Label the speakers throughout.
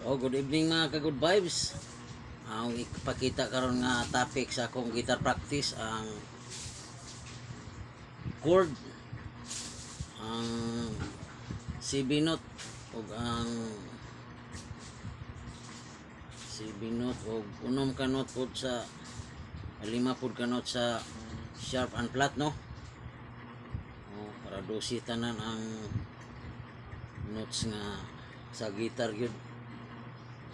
Speaker 1: Oh, good evening mga ka-good vibes. Ang ipakita karon nga topic sa akong guitar practice ang chord, ang C note ug ang C note ug unom ka note pod sa lima pod ka note sa sharp and flat, no? Oh, para dosi tanan ang notes nga sa guitar gyud.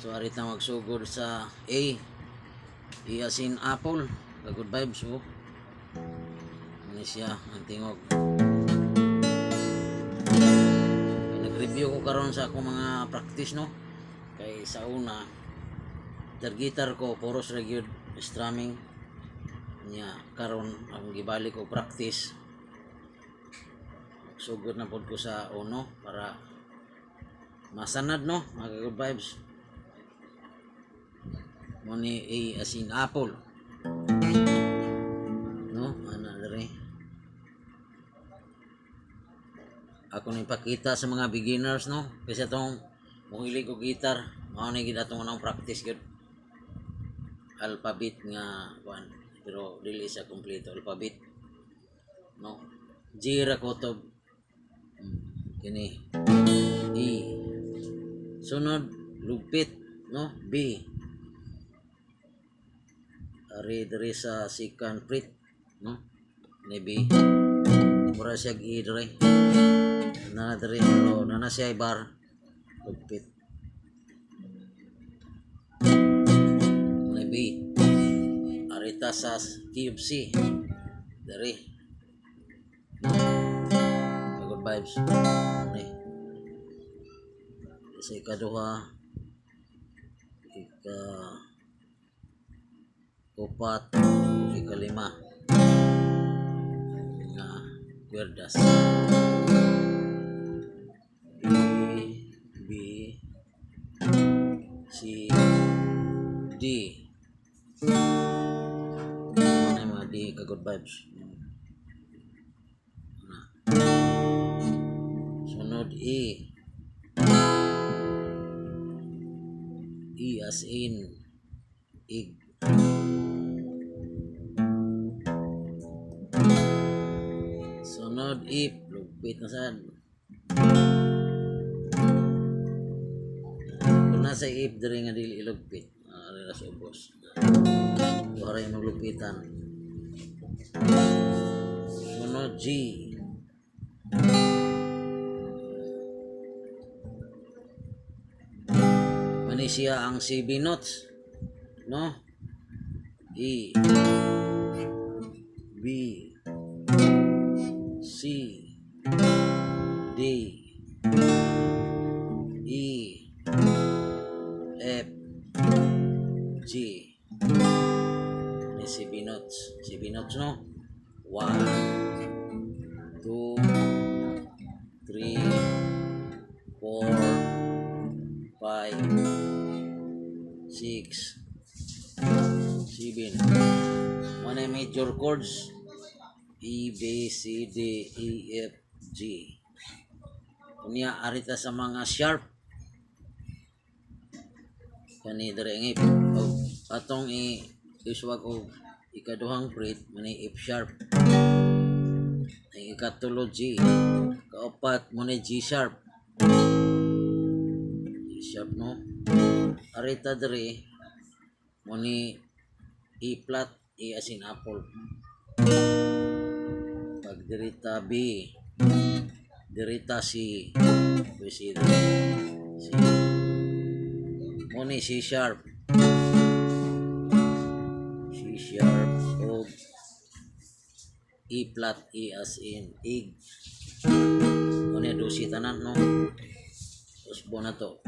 Speaker 1: So arita magsugod sa A. E as in apple. Good vibes, oh. Ano siya ang tingog. Nag-review ko karon sa akong mga practice, no? Kay sa una guitar ko puros regular strumming niya. Karon ang gibalik ko practice. Sugod na pod ko sa uno para masanad, no? Mga good vibes. Moni A as in apple, no? Ano dere ako nang ipakita sa mga beginners, no? Kasi itong muhilig ko guitar mao ni gid atong unang practice gud alphabet nga one, pero dili sa kompleto alphabet, no? G ra ko to kini E, sunod lupit, no? B ari diri sa second fret, no? Maybe mura siya E diri na diri pero na siya bar lupit. Maybe arita sa key of C diri, no? Good vibes ni sa ikaduha upat ikalima na kwerdas B C D. Ano yung mga D ka good vibes. Sunod E as in egg. Sunod F, lupit na sad. Kung nasa F diri nga dili ilugpit, ari ra sa ubos. Para yung maglupitan. Sunod G. Mani siya ang C notes, no? E, B, C, D, E, F, G. Ini C notes, no? 1, 2, 3, 4, 5, 6, 7. Mana major chords? E, B, C, D, E, F, G. Unya arita sa mga sharp. Kani dere ngip. Oh, atong iswag og ikaduhang fret mani F sharp. Ang ikatulo G. Kaupat mo ni G sharp. G sharp, no? Arita dere mo ni E flat, E as in apple. Pag dirita B, dirita C, C, mo ni C sharp, o E flat, E as in egg. Mo ni dosi tanan, no? Usbo na to.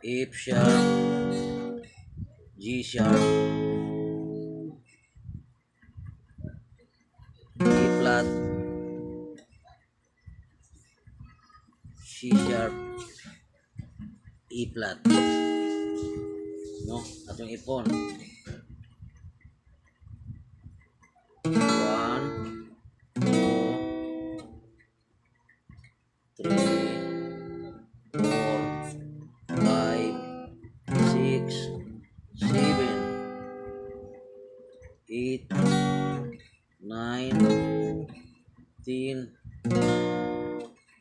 Speaker 1: F sharp, G sharp, E flat, C sharp, E flat. atong ipon. 1, 2, 3, 4, 5, 6, 7, 8, 9, 10,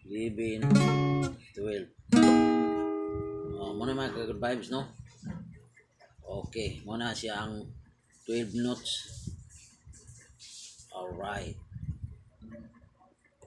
Speaker 1: 11, 12. Muna mga good vibes, no? Okay, muna siya ang 12 notes. Alright.